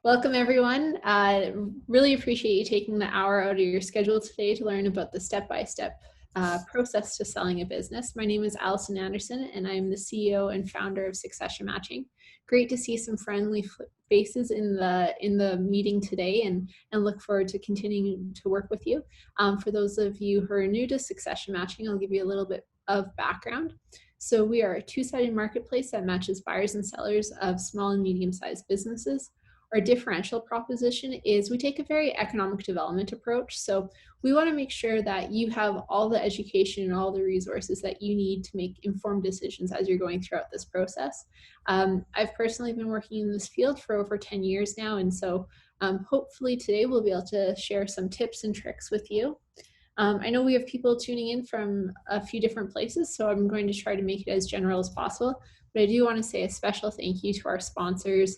Welcome, everyone. Really appreciate you taking the hour out of your schedule today to learn about the step-by-step process to selling a business. My name is Allison Anderson, and I'm the CEO and founder of Succession Matching. Great to see some friendly faces in the meeting today, and look forward to continuing to work with you. For those of you who are new to Succession Matching, I'll give you a little bit of background. So we are a two-sided marketplace that matches buyers and sellers of small and medium-sized businesses. Our differential proposition is we take a very economic development approach. So we want to make sure that you have all the education and all the resources that you need to make informed decisions as you're going throughout this process. I've personally been working in this field for over 10 years now, and so hopefully today we'll be able to share some tips and tricks with you. I know we have people tuning in from a few different places, so I'm going to try to make it as general as possible. But I do want to say a special thank you to our sponsors,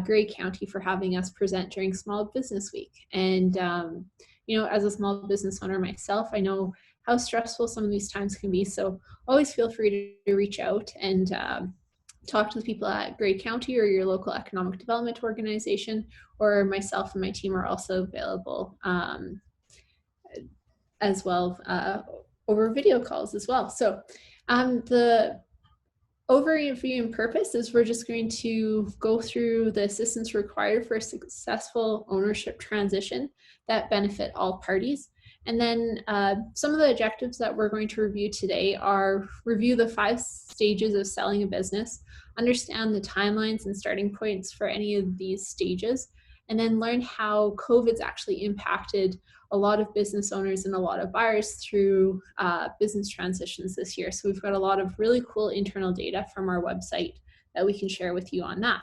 Grey County, for having us present during Small Business Week. And, you know, as a small business owner myself, I know how stressful some of these times can be. So always feel free to reach out and talk to the people at Grey County or your local economic development organization, or myself and my team are also available as well over video calls as well. So the overview and purpose is we're just going to go through the assistance required for a successful ownership transition that benefit all parties. And then some of the objectives that we're going to review today are review the 5 stages of selling a business, understand the timelines and starting points for any of these stages, and then learn how COVID's actually impacted a lot of business owners and a lot of buyers through business transitions this year. So we've got a lot of really cool internal data from our website that we can share with you on that.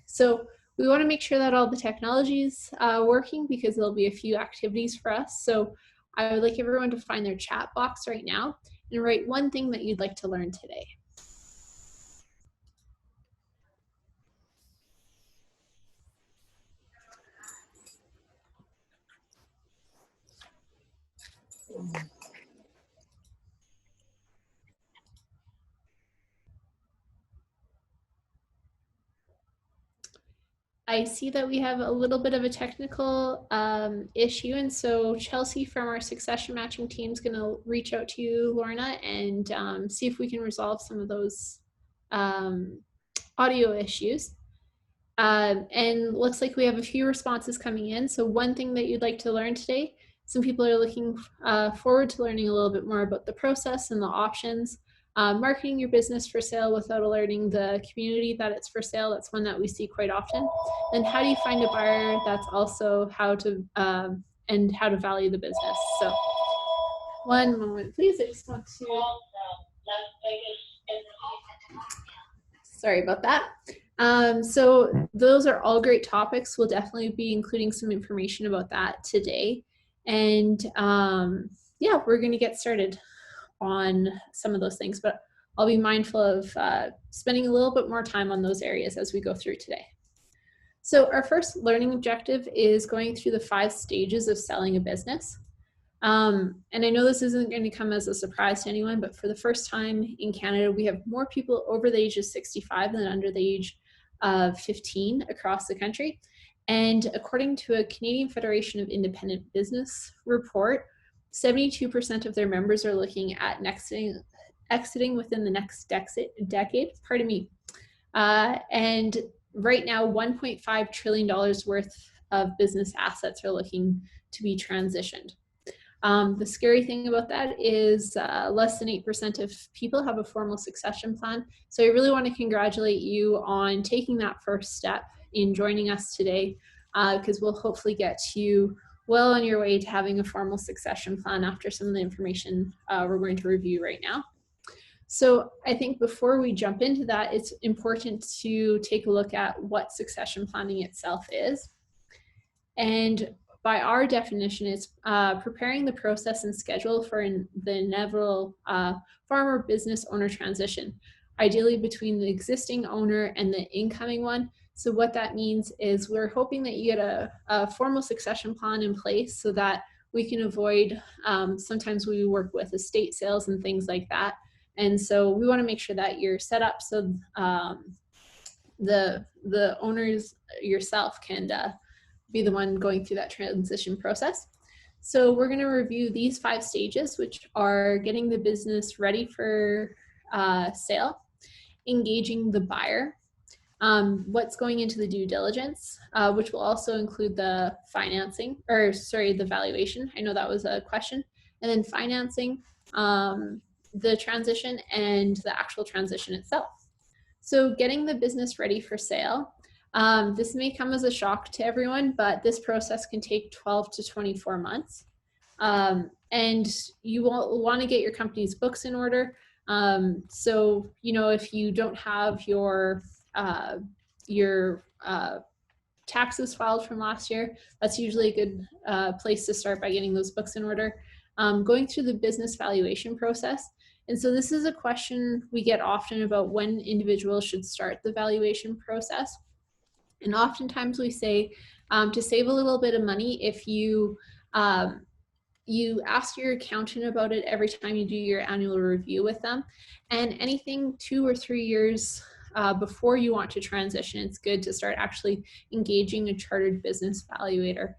So we want to make sure that all the technology is working, because there'll be a few activities for us. So I would like everyone to find their chat box right now and write one thing that you'd like to learn today. I see that we have a little bit of a technical issue, and so Chelsea from our Succession Matching team is going to reach out to you, Lorna, and see if we can resolve some of those audio issues. And looks like we have a few responses coming in. So one thing that you'd like to learn today, some people are looking forward to learning a little bit more about the process and the options. Marketing your business for sale without alerting the community that it's for sale. That's one that we see quite often. And how do you find a buyer? That's also how to and how to value the business. So one moment, please. I just want to. Sorry about that. So those are all great topics. We'll definitely be including some information about that today. And yeah, we're going to get started on some of those things, but I'll be mindful of spending a little bit more time on those areas as we go through today. So our first learning objective is going through the 5 stages of selling a business. And I know this isn't going to come as a surprise to anyone, but for the first time in Canada, we have more people over the age of 65 than under the age of 15 across the country. And according to a Canadian Federation of Independent Business report, 72% of their members are looking at exiting within the next decade. Pardon me. And right now, $1.5 trillion worth of business assets are looking to be transitioned. The scary thing about that is less than 8% of people have a formal succession plan. So I really want to congratulate you on taking that first step in joining us today, because we'll hopefully get you well on your way to having a formal succession plan after some of the information we're going to review right now. So I think before we jump into that, it's important to take a look at what succession planning itself is. And by our definition, it's preparing the process and schedule for the inevitable farmer business owner transition, ideally between the existing owner and the incoming one. So what that means is we're hoping that you get a formal succession plan in place so that we can avoid, sometimes we work with estate sales and things like that. And so we want to make sure that you're set up so the owners yourself can be the one going through that transition process. So we're going to review these 5 stages, which are getting the business ready for sale, engaging the buyer, what's going into the due diligence, which will also include the financing, or sorry, the valuation. I know that was a question. And then financing, the transition, and the actual transition itself. So getting the business ready for sale. This may come as a shock to everyone, but this process can take 12 to 24 months. And you will want to get your company's books in order. So, you know, if you don't have your taxes filed from last year, that's usually a good place to start by getting those books in order. Going through the business valuation process. And so this is a question we get often about when individuals should start the valuation process. And oftentimes we say to save a little bit of money, if you ask your accountant about it every time you do your annual review with them, and anything 2 or 3 years before you want to transition, it's good to start actually engaging a chartered business valuator.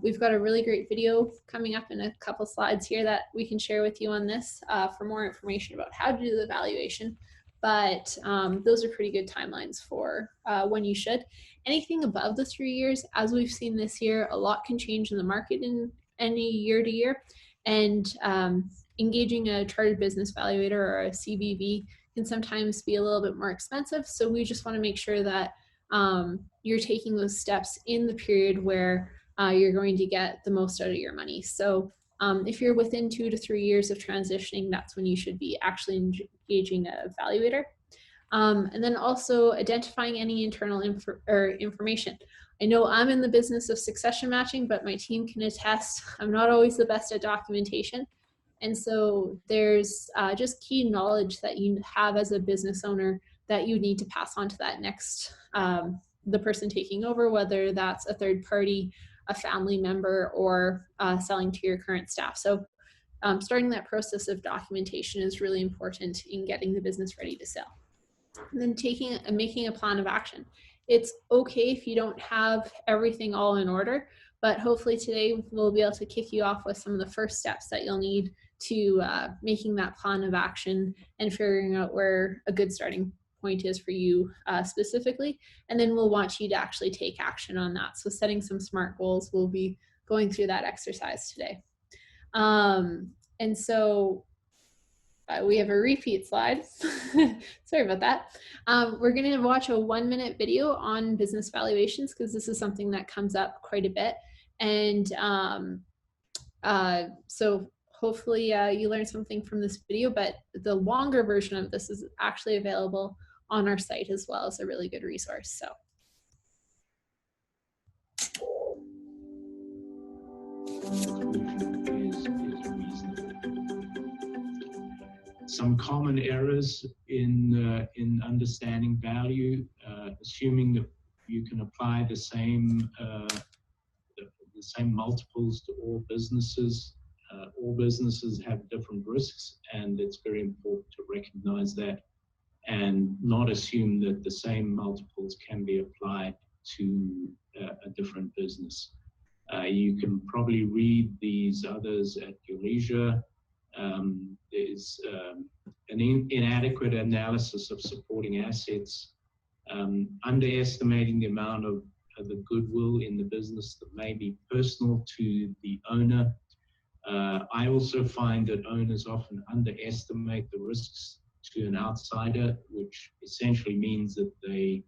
We've got a really great video coming up in a couple slides here that we can share with you on this for more information about how to do the valuation. But those are pretty good timelines for when you should. Anything above the 3 years, as we've seen this year, a lot can change in the market in any year to year. And engaging a chartered business valuator or a CBV can sometimes be a little bit more expensive. So we just want to make sure that you're taking those steps in the period where you're going to get the most out of your money. So if you're within 2 to 3 years of transitioning, that's when you should be actually engaging a valuator. And then also identifying any internal information. I know I'm in the business of succession matching, but my team can attest I'm not always the best at documentation. And so there's just key knowledge that you have as a business owner that you need to pass on to that next, the person taking over, whether that's a third party, a family member, or selling to your current staff. So starting that process of documentation is really important in getting the business ready to sell. And then making a plan of action. It's okay if you don't have everything all in order, but hopefully today we'll be able to kick you off with some of the first steps that you'll need to making that plan of action and figuring out where a good starting point is for you specifically. And then we'll want you to actually take action on that. So setting some SMART goals, we'll be going through that exercise today. And so we have a repeat slide. Sorry about that. We're going to watch a 1-minute video on business valuations because this is something that comes up quite a bit. And so hopefully you learned something from this video, but the longer version of this is actually available on our site as well as a really good resource. So. Some common errors in understanding value, assuming that you can apply the same multiples to all businesses. All businesses have different risks, and it's very important to recognize that and not assume that the same multiples can be applied to a different business. You can probably read these others at your leisure. There's an inadequate analysis of supporting assets, underestimating the amount of the goodwill in the business that may be personal to the owner. I also find that owners often underestimate the risks to an outsider, which essentially means that they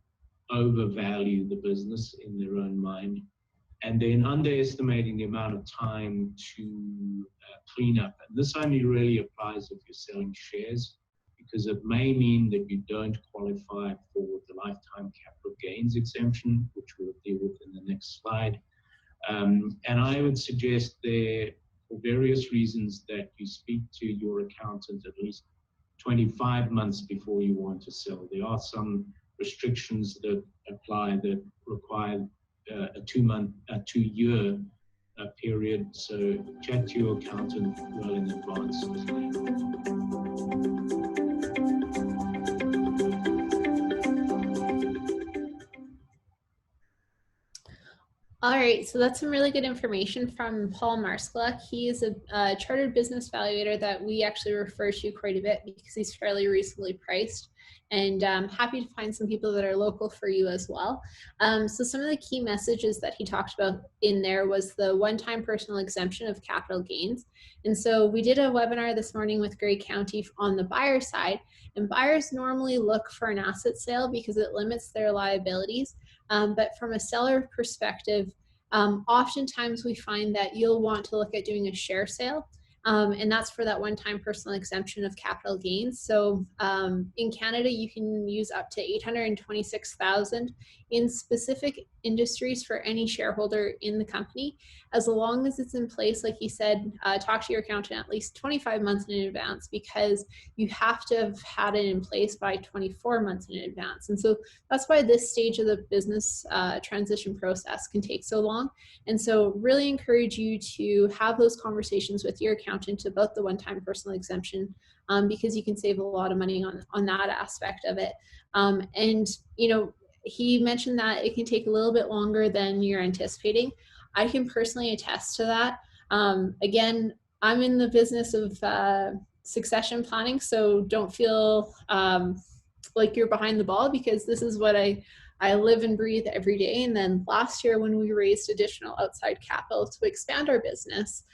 overvalue the business in their own mind. And then underestimating the amount of time to clean up. And this only really applies if you're selling shares, because it may mean that you don't qualify for the lifetime capital gains exemption, which we'll deal with in the next slide. And I would suggest there, for various reasons, that you speak to your accountant at least 25 months before you want to sell. There are some restrictions that apply that require a 2-year period, so chat to your accountant well in advance. All right, so that's some really good information from Paul Marskala. He is a chartered business valuator that we actually refer to quite a bit because he's fairly reasonably priced. And I'm happy to find some people that are local for you as well. So some of the key messages that he talked about in there was the one-time personal exemption of capital gains. And so we did a webinar this morning with Grey County on the buyer side, and buyers normally look for an asset sale because it limits their liabilities. But from a seller perspective, oftentimes we find that you'll want to look at doing a share sale. And that's for that one-time personal exemption of capital gains. So in Canada, you can use up to 826,000 in specific industries for any shareholder in the company, as long as it's in place. Like you said, talk to your accountant at least 25 months in advance, because you have to have had it in place by 24 months in advance. And so that's why this stage of the business transition process can take so long. And so really encourage you to have those conversations with your accountant about the one-time personal exemption, because you can save a lot of money on that aspect of it. And, you know, he mentioned that it can take a little bit longer than you're anticipating. I can personally attest to that. Again, I'm in the business of succession planning, so don't feel like you're behind the ball, because this is what I live and breathe every day. And then last year, when we raised additional outside capital to expand our business,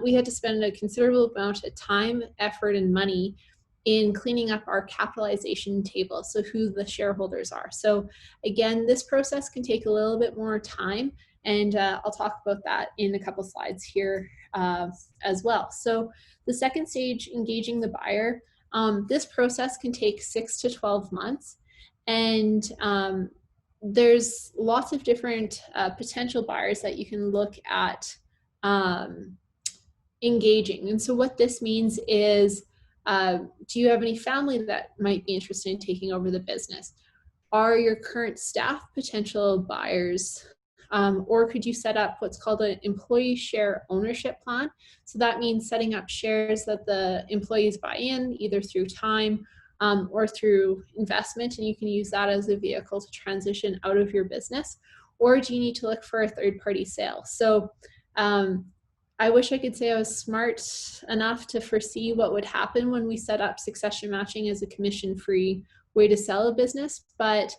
we had to spend a considerable amount of time, effort, and money in cleaning up our capitalization table, so who the shareholders are. So again, this process can take a little bit more time, and I'll talk about that in a couple slides here as well. So the second stage, engaging the buyer. This process can take 6 to 12 months, and there's lots of different potential buyers that you can look at engaging. And so what this means is, do you have any family that might be interested in taking over the business? Are your current staff potential buyers? Or could you set up what's called an employee share ownership plan? So that means setting up shares that the employees buy in, either through time or through investment, and you can use that as a vehicle to transition out of your business. Or do you need to look for a third-party sale? So I wish I could say I was smart enough to foresee what would happen when we set up succession matching as a commission-free way to sell a business, but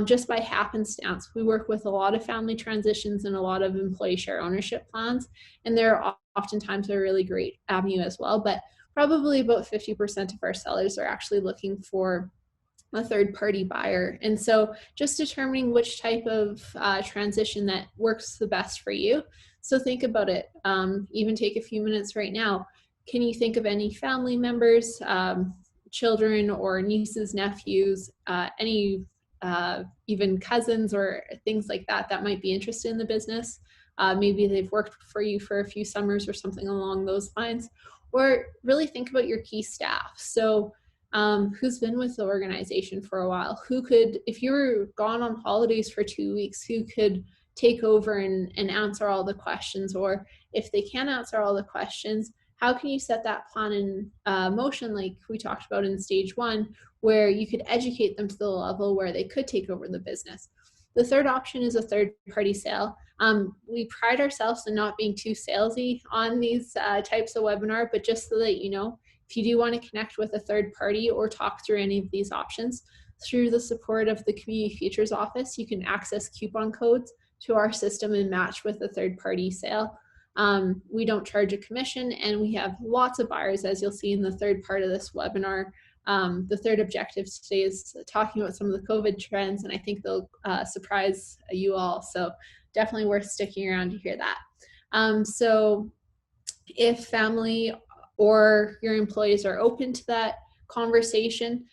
just by happenstance, we work with a lot of family transitions and a lot of employee share ownership plans, and they're oftentimes a really great avenue as well. But probably about 50% of our sellers are actually looking for a third-party buyer. And so just determining which type of transition that works the best for you. So think about it. Even take a few minutes right now. Can you think of any family members, children or nieces, nephews, any even cousins or things like that that might be interested in the business? Maybe they've worked for you for a few summers or something along those lines. Or really think about your key staff. So who's been with the organization for a while? Who could, if you were gone on holidays for 2 weeks, who could take over and answer all the questions? Or if they can't answer all the questions, how can you set that plan in motion, like we talked about in stage one, where you could educate them to the level where they could take over the business? The third option is a third-party sale. We pride ourselves in not being too salesy on these types of webinar, but just so that you know, if you do want to connect with a third party or talk through any of these options, through the support of the Community Futures Office, you can access coupon codes to our system and match with a third-party sale. We don't charge a commission, and we have lots of buyers, as you'll see in the third part of this webinar. The third objective today is talking about some of the COVID trends, and I think they'll surprise you all. So definitely worth sticking around to hear that. So if family or your employees are open to that conversation,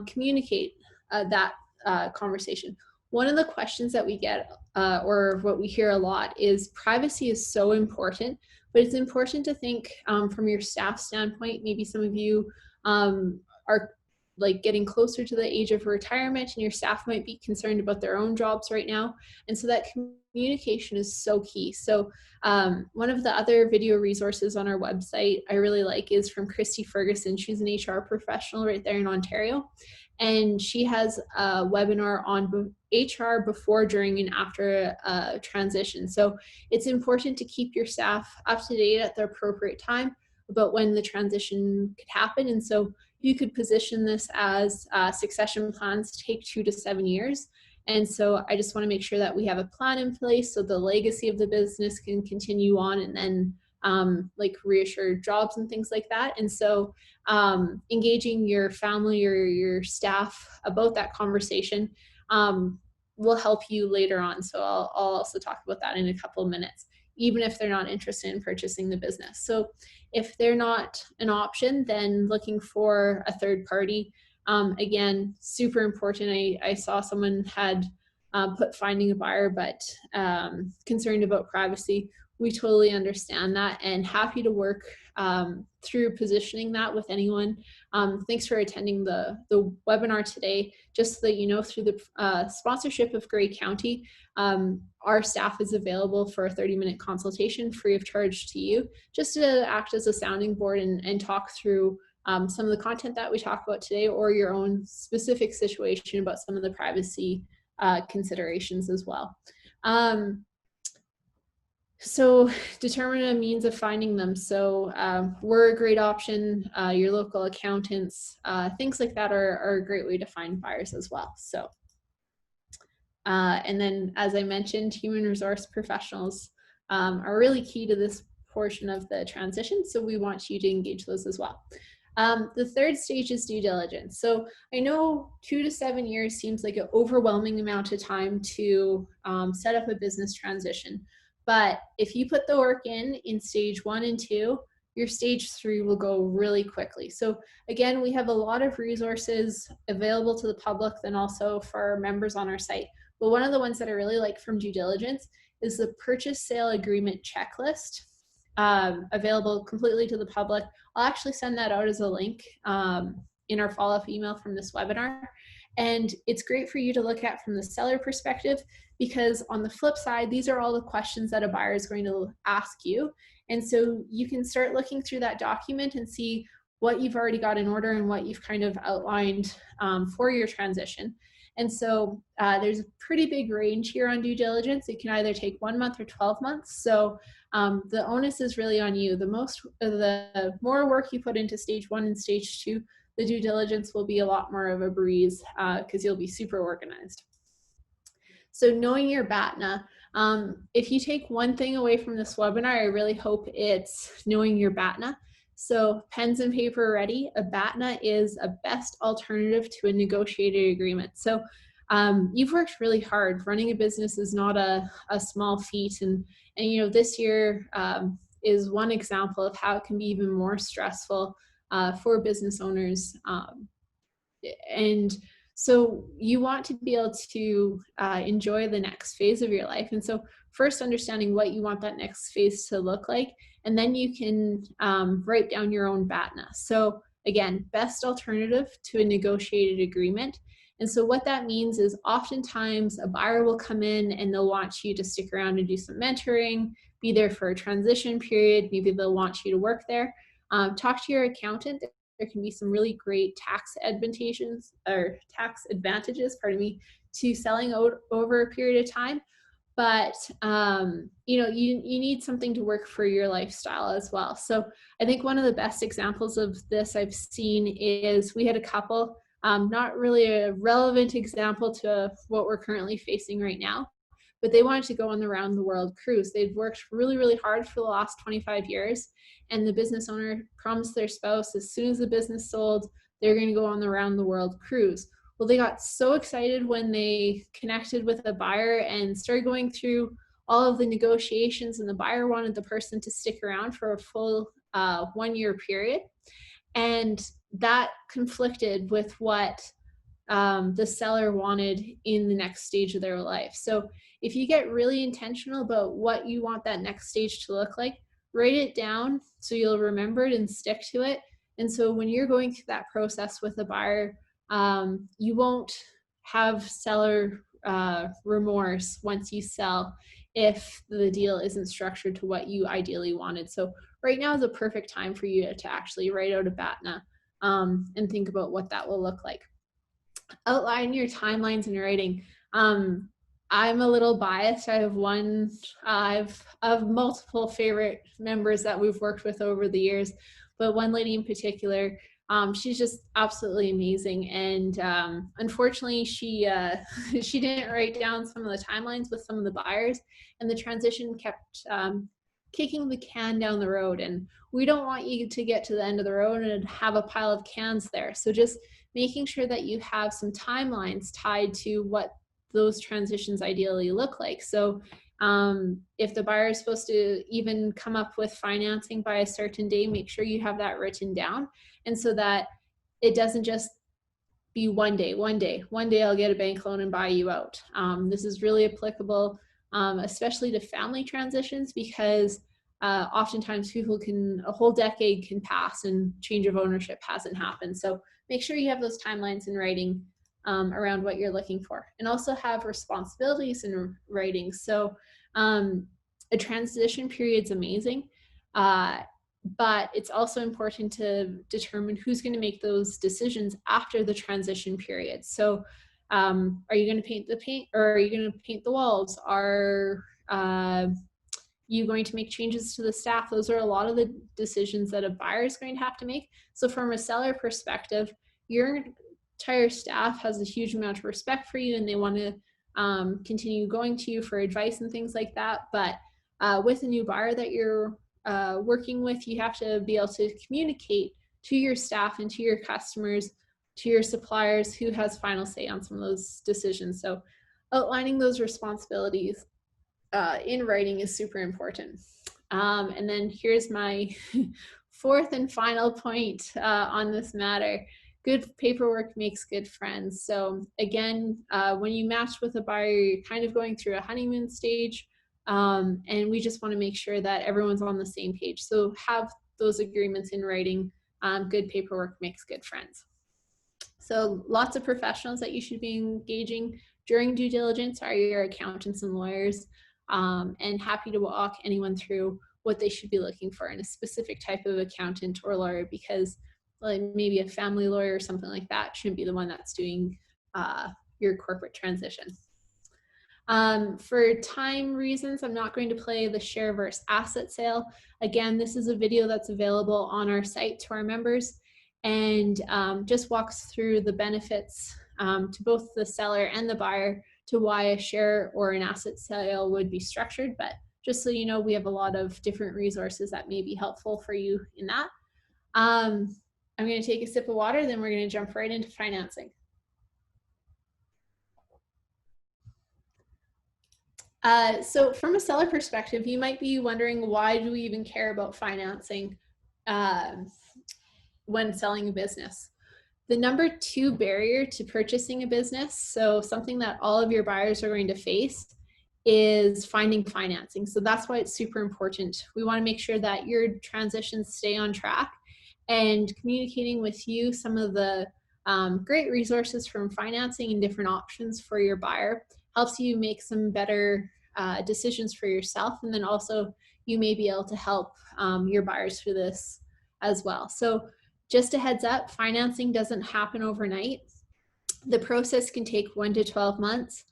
communicate that conversation. One of the questions that we get or what we hear a lot is privacy is so important, but it's important to think from your staff standpoint. Maybe some of you are like getting closer to the age of retirement, and your staff might be concerned about their own jobs right now. And so that communication is so key. So one of the other video resources on our website I really like is from Christy Ferguson. She's an HR professional right there in Ontario. and she has a webinar on HR before, during, and after transition. So it's important to keep your staff up to date at the appropriate time about when the transition could happen. And so you could position this as succession plans take 2 to 7 years. And so I just want to make sure that we have a plan in place so the legacy of the business can continue on, and then like reassure jobs and things like that. And so engaging your family or your staff about that conversation will help you later on. So I'll also talk about that in a couple of minutes, even if they're not interested in purchasing the business. So if they're not an option, then looking for a third party. Again, super important. I saw someone had put finding a buyer, but concerned about privacy. We totally understand that, and happy to work through positioning that with anyone. Thanks for attending the webinar today. Just so that you know, through the sponsorship of Grey County, our staff is available for a 30-minute consultation free of charge to you, just to act as a sounding board and talk through some of the content that we talk about today, or your own specific situation about some of the privacy considerations as well. So determine a means of finding them. So we're a great option. Your local accountants, things like that are a great way to find buyers as well. So, and then, as I mentioned, human resource professionals are really key to this portion of the transition. So we want you to engage those as well. The third stage is due diligence. So I know 2 to 7 years seems like an overwhelming amount of time to set up a business transition. But if you put the work in stage 1 and 2, your stage 3 will go really quickly. So again, we have a lot of resources available to the public, then also for our members on our site. But one of the ones that I really like from due diligence is the purchase sale agreement checklist, available completely to the public. I'll actually send that out as a link in our follow-up email from this webinar. And it's great for you to look at from the seller perspective, because on the flip side, these are all the questions that a buyer is going to ask you. And so you can start looking through that document and see what you've already got in order and what you've kind of outlined for your transition. And so there's a pretty big range here on due diligence. It can either take 1 month or 12 months. So the onus is really on you. The more work you put into stage 1 and stage 2, the due diligence will be a lot more of a breeze because you'll be super organized. So knowing your BATNA, if you take one thing away from this webinar, I really hope it's knowing your BATNA. So pens and paper ready. A BATNA is a best alternative to a negotiated agreement. So you've worked really hard. Running a business is not a small feat, and you know, this year is one example of how it can be even more stressful for business owners. And so you want to be able to enjoy the next phase of your life. And so first understanding what you want that next phase to look like, and then you can write down your own BATNA. So again, best alternative to a negotiated agreement. And so what that means is oftentimes a buyer will come in and they'll want you to stick around and do some mentoring, be there for a transition period. Maybe they'll want you to work there. Talk to your accountant. There can be some really great tax advantages, pardon me, to selling over a period of time. But you know, you need something to work for your lifestyle as well. So I think one of the best examples of this I've seen is we had a couple, not really a relevant example to what we're currently facing right now, but they wanted to go on the round the world cruise. They'd worked really, really hard for the last 25 years, and the business owner promised their spouse as soon as the business sold, they're going to go on the round the world cruise. Well, they got so excited when they connected with a buyer and started going through all of the negotiations, and the buyer wanted the person to stick around for a full 1 year period. And that conflicted with what the seller wanted in the next stage of their life. So if you get really intentional about what you want that next stage to look like, write it down so you'll remember it and stick to it. And so when you're going through that process with a buyer, you won't have seller remorse once you sell if the deal isn't structured to what you ideally wanted. So right now is a perfect time for you to actually write out a BATNA and think about what that will look like. Outline your timelines in writing. I'm a little biased. I have one, I've of multiple favorite members that we've worked with over the years, but one lady in particular, she's just absolutely amazing. And unfortunately, she she didn't write down some of the timelines with some of the buyers, and the transition kept kicking the can down the road. And we don't want you to get to the end of the road and have a pile of cans there. So just making sure that you have some timelines tied to what those transitions ideally look like. So if the buyer is supposed to even come up with financing by a certain day, make sure you have that written down. And so that it doesn't just be one day I'll get a bank loan and buy you out. This is really applicable, especially to family transitions, because oftentimes a whole decade can pass and change of ownership hasn't happened. So make sure you have those timelines in writing around what you're looking for, and also have responsibilities in writing. So a transition period is amazing. But it's also important to determine who's going to make those decisions after the transition period. So are you going to paint the paint, or are you going to paint the walls? Are you going to make changes to the staff? Those are a lot of the decisions that a buyer is going to have to make. So from a seller perspective, your entire staff has a huge amount of respect for you, and they want to continue going to you for advice and things like that. But with a new buyer that you're working with, you have to be able to communicate to your staff and to your customers, to your suppliers, who has final say on some of those decisions. So outlining those responsibilities in writing is super important. And then here's my fourth and final point on this matter. Good paperwork makes good friends. So again, when you match with a buyer, you're kind of going through a honeymoon stage. And we just want to make sure that everyone's on the same page. So have those agreements in writing. Good paperwork makes good friends. So lots of professionals that you should be engaging during due diligence are your accountants and lawyers, and happy to walk anyone through what they should be looking for in a specific type of accountant or lawyer, because like maybe a family lawyer or something like that shouldn't be the one that's doing your corporate transition. For time reasons, I'm not going to play the share versus asset sale. Again, this is a video that's available on our site to our members, and just walks through the benefits to both the seller and the buyer to why a share or an asset sale would be structured. But just so you know, we have a lot of different resources that may be helpful for you in that. I'm going to take a sip of water, then we're going to jump right into financing. So from a seller perspective, you might be wondering, why do we even care about financing when selling a business? The number 2 barrier to purchasing a business, so something that all of your buyers are going to face, is finding financing. So that's why it's super important. We want to make sure that your transitions stay on track, and communicating with you some of the great resources from financing and different options for your buyer helps you make some better decisions for yourself. And then also you may be able to help your buyers through this as well. So just a heads up, financing doesn't happen overnight. The process can take 1 to 12 months.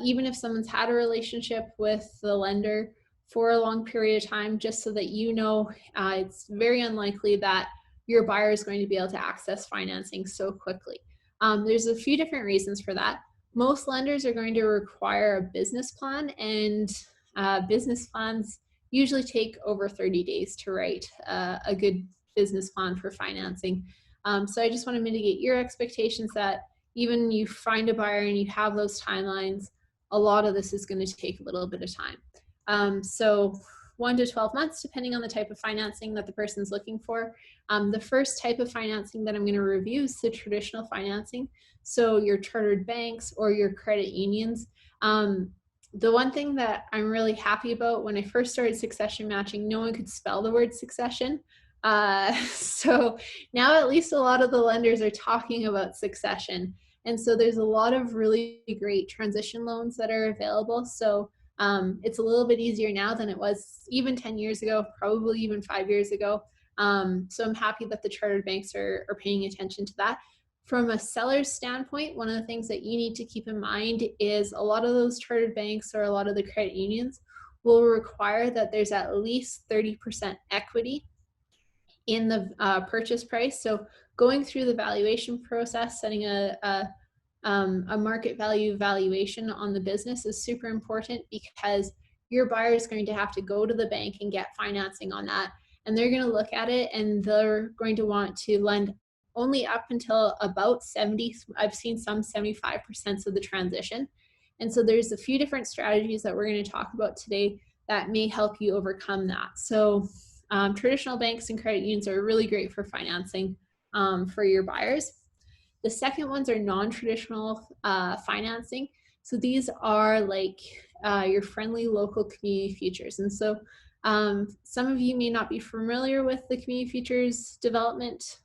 Even if someone's had a relationship with the lender for a long period of time, just so that you know, it's very unlikely that your buyer is going to be able to access financing so quickly. There's a few different reasons for that. Most lenders are going to require a business plan, and business plans usually take over 30 days to write a good business plan for financing. So I just want to mitigate your expectations that even you find a buyer and you have those timelines, a lot of this is going to take a little bit of time. So 1 to 12 months, depending on the type of financing that the person's looking for. The first type of financing that I'm going to review is the traditional financing. So your chartered banks or your credit unions. The one thing that I'm really happy about, when I first started succession matching, no one could spell the word succession. So now at least a lot of the lenders are talking about succession. And so there's a lot of really great transition loans that are available. So it's a little bit easier now than it was even 10 years ago, probably even 5 years ago. So I'm happy that the chartered banks are paying attention to that. From a seller's standpoint, one of the things that you need to keep in mind is a lot of those chartered banks or a lot of the credit unions will require that there's at least 30% equity in the purchase price. So going through the valuation process, setting a market value valuation on the business is super important, because your buyer is going to have to go to the bank and get financing on that. And they're going to look at it and they're going to want to lend only up until about 70, I've seen some 75% of the transition. And so there's a few different strategies that we're going to talk about today that may help you overcome that. So traditional banks and credit unions are really great for financing for your buyers. The second ones are non-traditional financing. So these are like your friendly local community futures. And so some of you may not be familiar with the community futures development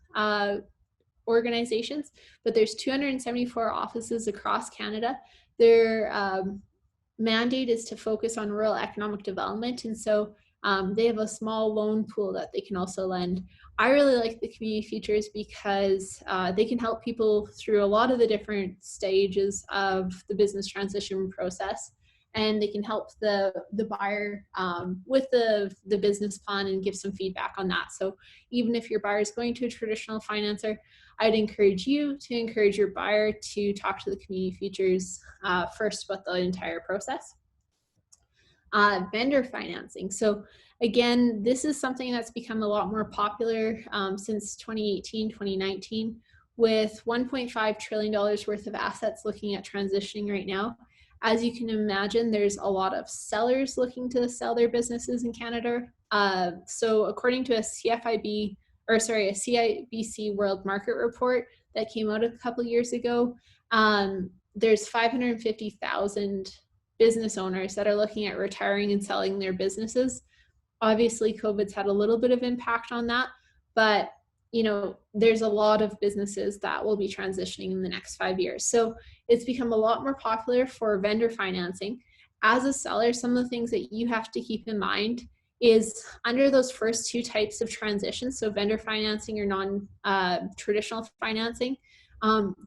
organizations, but there's 274 offices across Canada. Their mandate is to focus on rural economic development. And so they have a small loan pool that they can also lend. I really like the community futures because they can help people through a lot of the different stages of the business transition process. And they can help the buyer with the business plan and give some feedback on that. So even if your buyer is going to a traditional financer, I'd encourage you to encourage your buyer to talk to the community futures first about the entire process. Vendor financing. So again, this is something that's become a lot more popular since 2018, 2019, with $1.5 trillion worth of assets looking at transitioning right now. As you can imagine, there's a lot of sellers looking to sell their businesses in Canada. So according to a CIBC World Market Report that came out a couple years ago, there's 550,000 business owners that are looking at retiring and selling their businesses. Obviously, COVID's had a little bit of impact on that, but there's a lot of businesses that will be transitioning in the next 5 years. So it's become a lot more popular for vendor financing. As a seller, some of the things that you have to keep in mind is under those first two types of transitions, so vendor financing or non-traditional financing,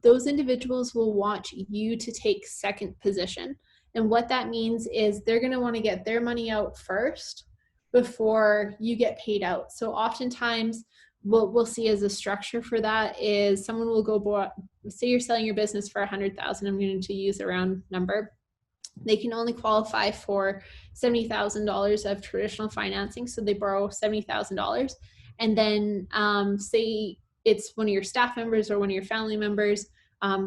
those individuals will want you to take second position. And what that means is they're going to want to get their money out first before you get paid out. So oftentimes what we'll see as a structure for that is someone will go, say you're selling your business for 100,000, I'm going to use a round number. They can only qualify for $70,000 of traditional financing. So they borrow $70,000. And then say it's one of your staff members or one of your family members,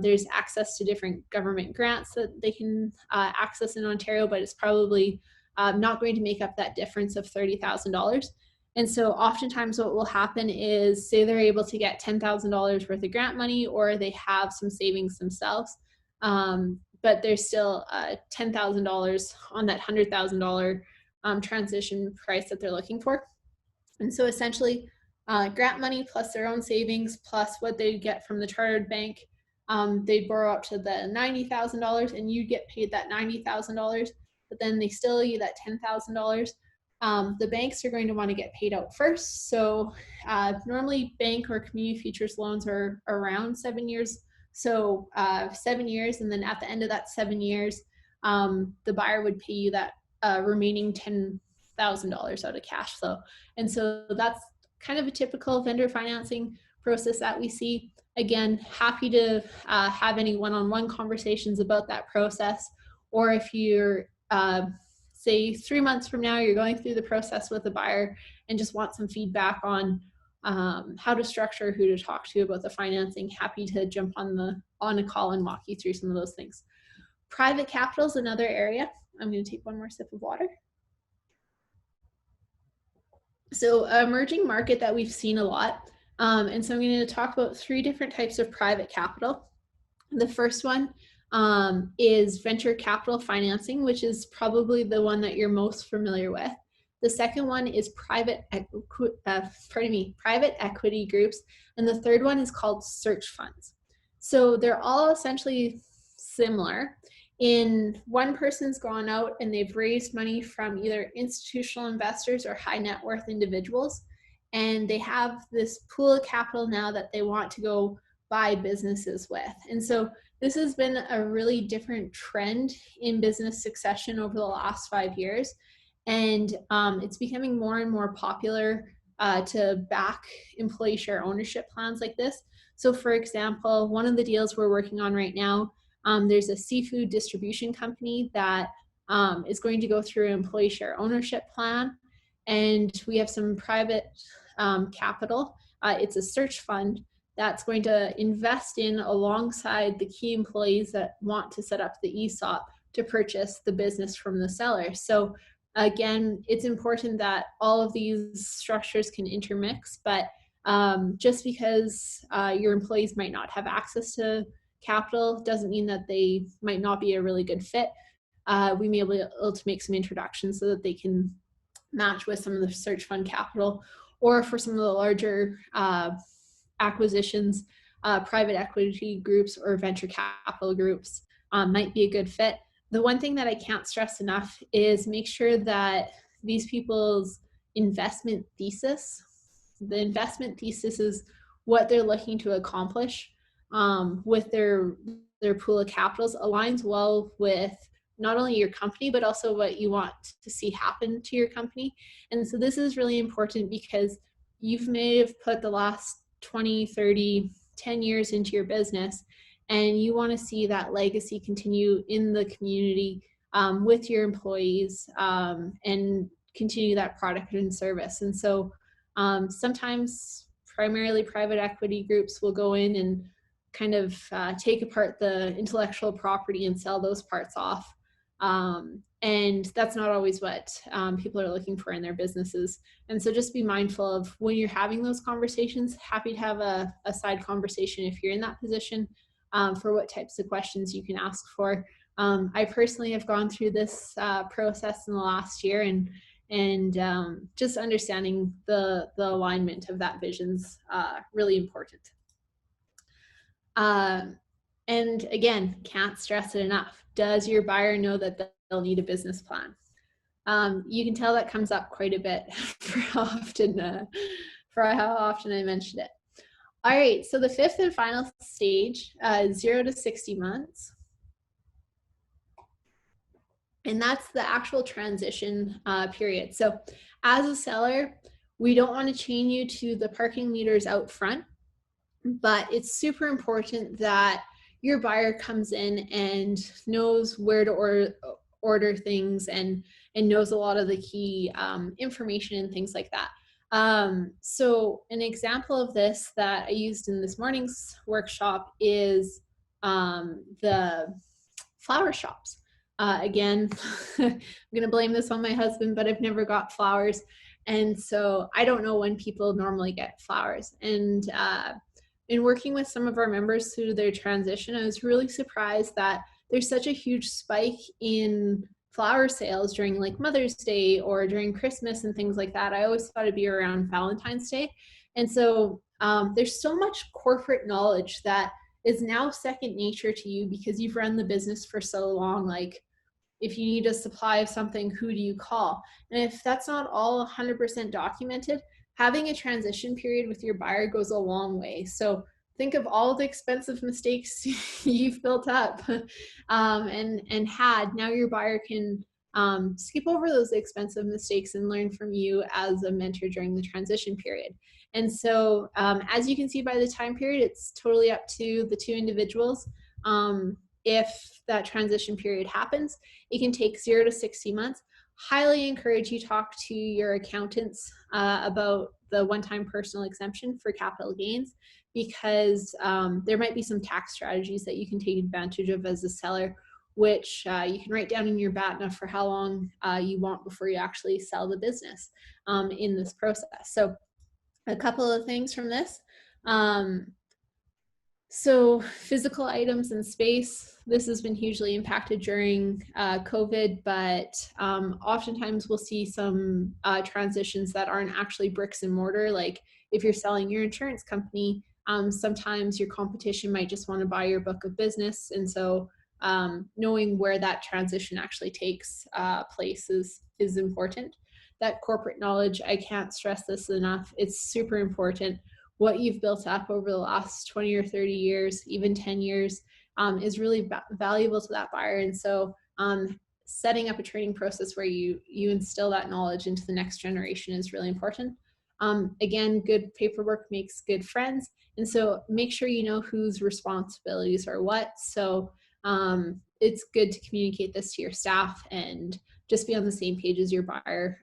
there's access to different government grants that they can access in Ontario, but it's probably not going to make up that difference of $30,000. And so oftentimes what will happen is, say they're able to get $10,000 worth of grant money, or they have some savings themselves, but there's still $10,000 on that $100,000 transition price that they're looking for. And so essentially grant money plus their own savings plus what they get from the chartered bank, they'd borrow up to the $90,000 and you get paid that $90,000, but then they still owe you that $10,000. The banks are going to want to get paid out first. So normally bank or community futures loans are around 7 years. So 7 years, and then at the end of that 7 years, the buyer would pay you that remaining $10,000 out of cash flow. And so that's kind of a typical vendor financing process that we see. Again, happy to have any one-on-one conversations about that process, or if you're say 3 months from now, you're going through the process with a buyer and just want some feedback on how to structure, who to talk to about the financing, happy to jump on a call and walk you through some of those things. Private capital is another area. I'm going to take one more sip of water. So emerging market that we've seen a lot. And so I'm going to talk about 3 different types of private capital. The first one is venture capital financing, which is probably the one that you're most familiar with. The second one is private equity groups. And the third one is called search funds. So they're all essentially similar in one person's gone out and they've raised money from either institutional investors or high net worth individuals. And they have this pool of capital now that they want to go buy businesses with. And so this has been a really different trend in business succession over the last 5 years. And it's becoming more and more popular to back employee share ownership plans like this. So, for example, one of the deals we're working on right now, there's a seafood distribution company that is going to go through an employee share ownership plan. And we have some private capital. It's a search fund that's going to invest in alongside the key employees that want to set up the ESOP to purchase the business from the seller. So again, it's important that all of these structures can intermix, but just because your employees might not have access to capital doesn't mean that they might not be a really good fit. We may be able to make some introductions so that they can match with some of the search fund capital, or for some of the larger acquisitions, private equity groups or venture capital groups might be a good fit. The one thing that I can't stress enough is make sure that these people's investment thesis, the investment thesis is what they're looking to accomplish with their pool of capitals, aligns well with not only your company, but also what you want to see happen to your company. And so this is really important because you may have put the last 20, 30, 10 years into your business, and you want to see that legacy continue in the community with your employees and continue that product and service. And so sometimes primarily private equity groups will go in and kind of take apart the intellectual property and sell those parts off. And that's not always what people are looking for in their businesses. And so just be mindful of when you're having those conversations. Happy to have a side conversation if you're in that position for what types of questions you can ask for. I personally have gone through this process in the last year, and just understanding the alignment of that vision's really important. And again, can't stress it enough. Does your buyer know that they'll need a business plan? You can tell that comes up quite a bit for how often I mentioned it. All right, so the fifth and final stage is 0 to 60 months. And that's the actual transition period. So as a seller, we don't want to chain you to the parking meters out front, but it's super important that your buyer comes in and knows where to order things and knows a lot of the key information and things like that. So an example of this that I used in this morning's workshop is the flower shops. Again, I'm gonna blame this on my husband, but I've never got flowers. And so I don't know when people normally get flowers. And in working with some of our members through their transition, I was really surprised that there's such a huge spike in flower sales during like Mother's Day or during Christmas and things like that. I always thought it'd be around Valentine's Day. And so there's so much corporate knowledge that is now second nature to you because you've run the business for so long. Like, if you need a supply of something, who do you call? And if that's not all 100% documented, having a transition period with your buyer goes a long way. So think of all the expensive mistakes you've built up and had. Now your buyer can skip over those expensive mistakes and learn from you as a mentor during the transition period. And so as you can see by the time period, it's totally up to the two individuals. If that transition period happens, it can take 0 to 60 months. Highly encourage you talk to your accountants about the one-time personal exemption for capital gains, because there might be some tax strategies that you can take advantage of as a seller, which you can write down in your BATNA for how long you want before you actually sell the business in this process. So a couple of things from this. So physical items and space, this has been hugely impacted during COVID, but oftentimes we'll see some transitions that aren't actually bricks and mortar. Like if you're selling your insurance company, sometimes your competition might just want to buy your book of business. And so knowing where that transition actually takes place is important. That corporate knowledge, I can't stress this enough. It's super important. what you've built up over the last 20 or 30 years, even 10 years, is really valuable to that buyer. And so setting up a training process where you instill that knowledge into the next generation is really important. Again, good paperwork makes good friends. And so make sure you know whose responsibilities are what. So it's good to communicate this to your staff and just be on the same page as your buyer,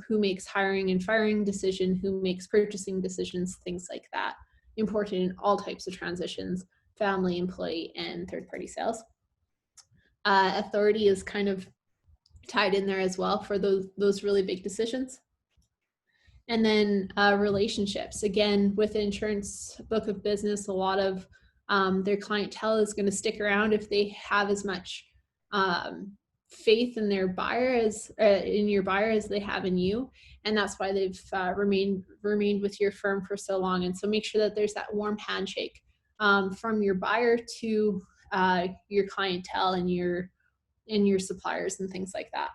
who makes hiring and firing decision, who makes purchasing decisions, things like that. Important in all types of transitions, family, employee, and third-party sales. Authority is kind of tied in there as well for those really big decisions. And then relationships. Again, with an insurance book of business, a lot of their clientele is going to stick around if they have as much faith in their buyer as in your buyer as they have in you, and that's why they've remained with your firm for so long. And so make sure that there's that warm handshake from your buyer to your clientele and your suppliers and things like that.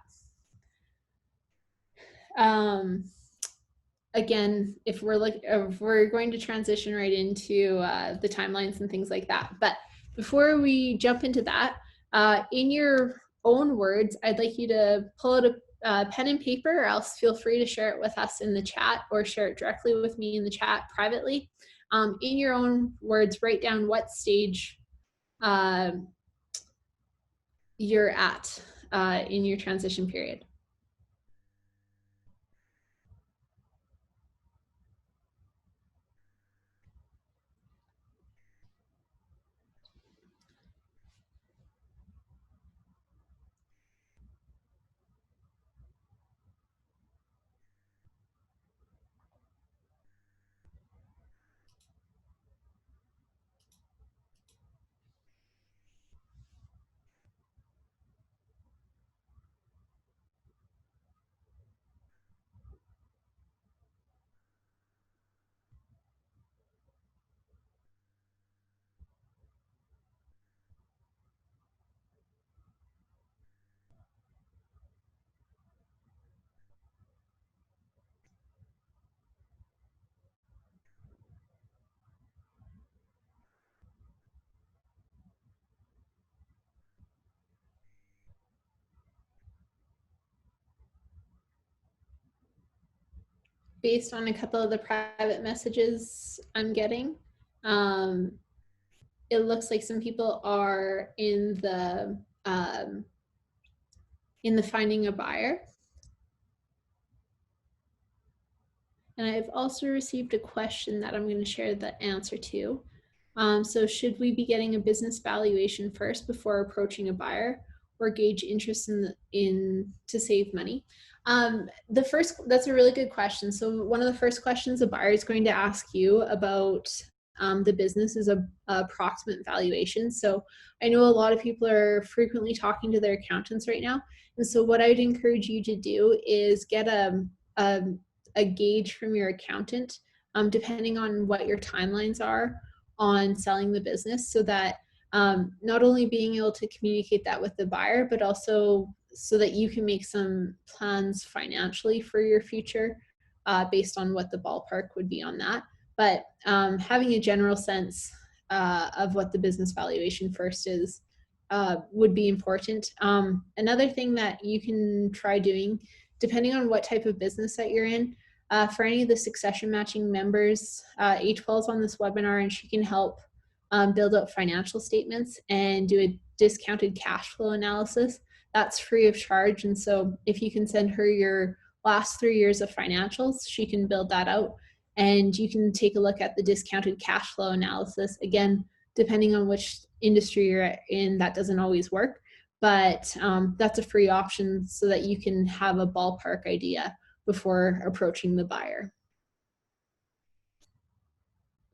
Again, if we're going to transition right into the timelines and things like that, but before we jump into that, in your own words, I'd like you to pull out a pen and paper, or else feel free to share it with us in the chat or share it directly with me in the chat privately. In your own words, write down what stage you're at in your transition period. Based on a couple of the private messages I'm getting, it looks like some people are in the finding a buyer. And I've also received a question that I'm going to share the answer to. So should we be getting a business valuation first before approaching a buyer, or gauge interest in to save money? That's a really good question. So one of the first questions a buyer is going to ask you about the business is a approximate valuation. So I know a lot of people are frequently talking to their accountants right now. And so what I'd encourage you to do is get a gauge from your accountant, depending on what your timelines are on selling the business, so that not only being able to communicate that with the buyer, but also so that you can make some plans financially for your future based on what the ballpark would be on that. But having a general sense of what the business valuation first is would be important. Another thing that you can try doing, depending on what type of business that you're in, for any of the succession matching members, H12 is on this webinar and she can help build up financial statements and do a discounted cash flow analysis. That's free of charge. And so if you can send her your last 3 years of financials, she can build that out and you can take a look at the discounted cash flow analysis. Again, depending on which industry you're in, that doesn't always work, but that's a free option so that you can have a ballpark idea before approaching the buyer.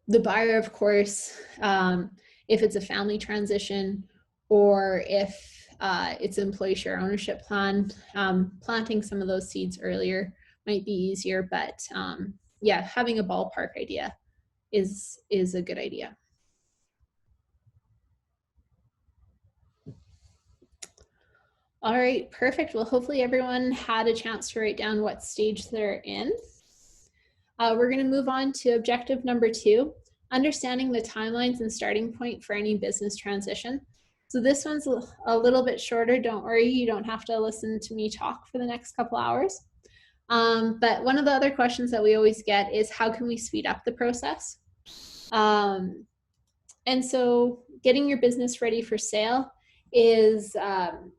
The buyer, of course, if it's a family transition or if it's an employee share ownership plan, planting some of those seeds earlier might be easier, but yeah, having a ballpark idea is a good idea. All right, perfect. Well, hopefully everyone had a chance to write down what stage they're in. We're going to move on to objective number 2, understanding the timelines and starting point for any business transition. So this one's a little bit shorter. Don't worry, you don't have to listen to me talk for the next couple hours. But one of the other questions that we always get is how can we speed up the process? And so getting your business ready for sale is,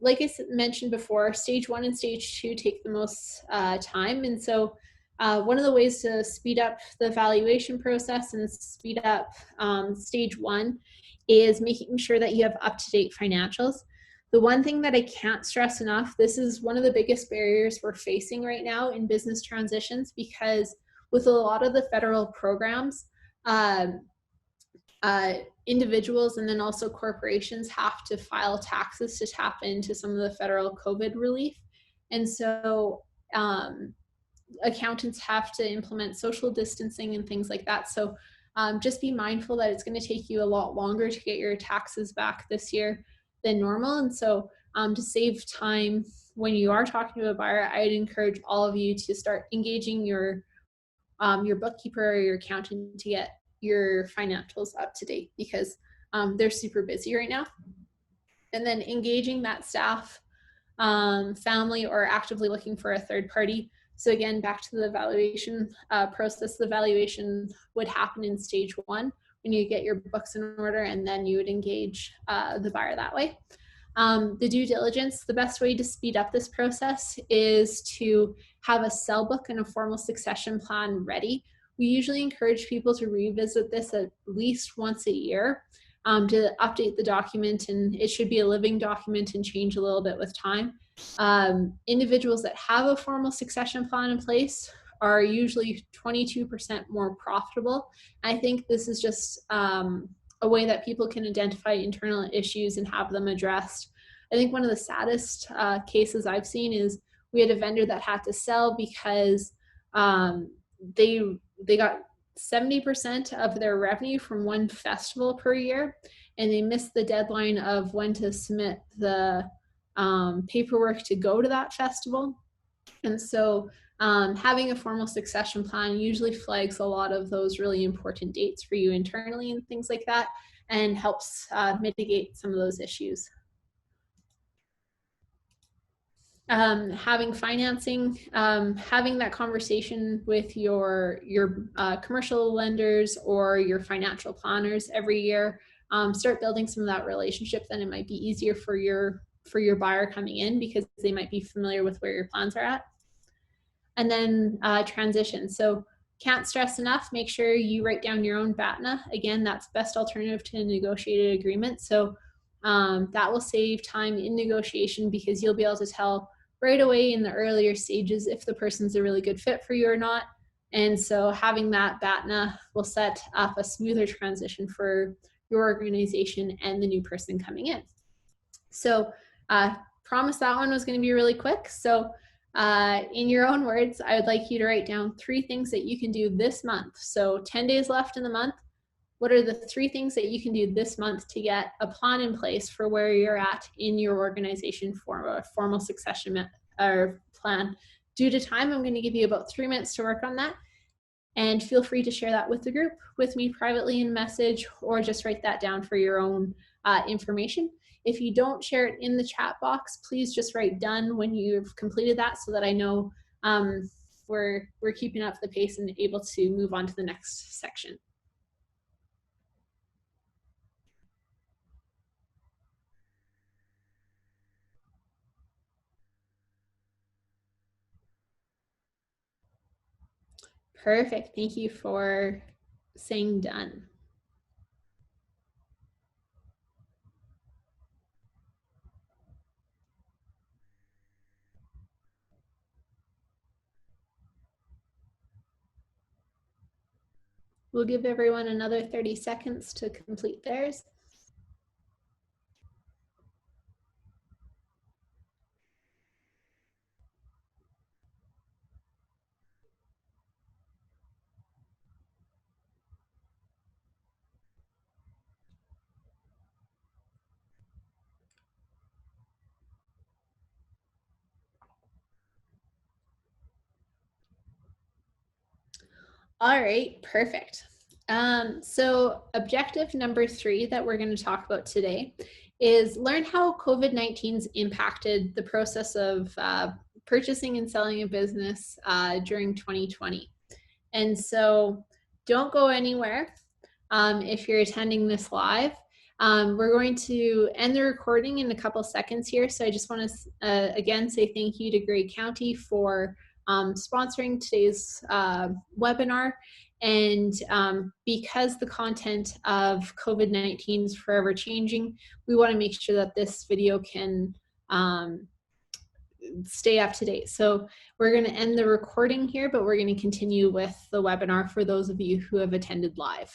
like I mentioned before, stage 1 and stage 2 take the most time. And so one of the ways to speed up the valuation process and speed up stage 1 is making sure that you have up-to-date financials. The one thing that I can't stress enough, this is one of the biggest barriers we're facing right now in business transitions, because with a lot of the federal programs, um, individuals and then also corporations have to file taxes to tap into some of the federal COVID relief. And so accountants have to implement social distancing and things like that. So just be mindful that it's going to take you a lot longer to get your taxes back this year than normal. And so to save time when you are talking to a buyer, I'd encourage all of you to start engaging your bookkeeper or your accountant to get your financials up to date, because they're super busy right now. And then engaging that staff, family, or actively looking for a third party. So again, back to the valuation process, the valuation would happen in stage 1 when you get your books in order, and then you would engage the buyer that way. The due diligence, the best way to speed up this process is to have a sell book and a formal succession plan ready. We usually encourage people to revisit this at least once a year to update the document, and it should be a living document and change a little bit with time. Individuals that have a formal succession plan in place are usually 22% more profitable. I think this is just a way that people can identify internal issues and have them addressed. I think one of the saddest cases I've seen is we had a vendor that had to sell because they got 70% of their revenue from one festival per year, and they missed the deadline of when to submit the paperwork to go to that festival. And so having a formal succession plan usually flags a lot of those really important dates for you internally and things like that, and helps mitigate some of those issues. Having financing, having that conversation with your commercial lenders or your financial planners every year. Start building some of that relationship. Then it might be easier for your buyer coming in, because they might be familiar with where your plans are at. And then transition. So can't stress enough, make sure you write down your own BATNA. Again, that's best alternative to a negotiated agreement. So that will save time in negotiation, because you'll be able to tell right away in the earlier stages if the person's a really good fit for you or not. And so having that BATNA will set up a smoother transition for your organization and the new person coming in. So promise that one was going to be really quick. So in your own words, I would like you to write down 3 things that you can do this month. So 10 days left in the month. What are the 3 things that you can do this month to get a plan in place for where you're at in your organization for a formal succession or plan? Due to time, I'm going to give you about 3 minutes to work on that. And feel free to share that with the group, with me privately in message, or just write that down for your own information. If you don't share it in the chat box, please just write done when you've completed that, so that I know we're keeping up the pace and able to move on to the next section. Perfect. Thank you for saying done. We'll give everyone another 30 seconds to complete theirs. All right, perfect. So objective number 3 that we're going to talk about today is learn how COVID-19's impacted the process of purchasing and selling a business during 2020. And so don't go anywhere if you're attending this live. We're going to end the recording in a couple seconds here. So I just want to again say thank you to Grey County for sponsoring today's webinar. And because the content of COVID-19 is forever changing, we want to make sure that this video can stay up to date. So we're going to end the recording here, but we're going to continue with the webinar for those of you who have attended live.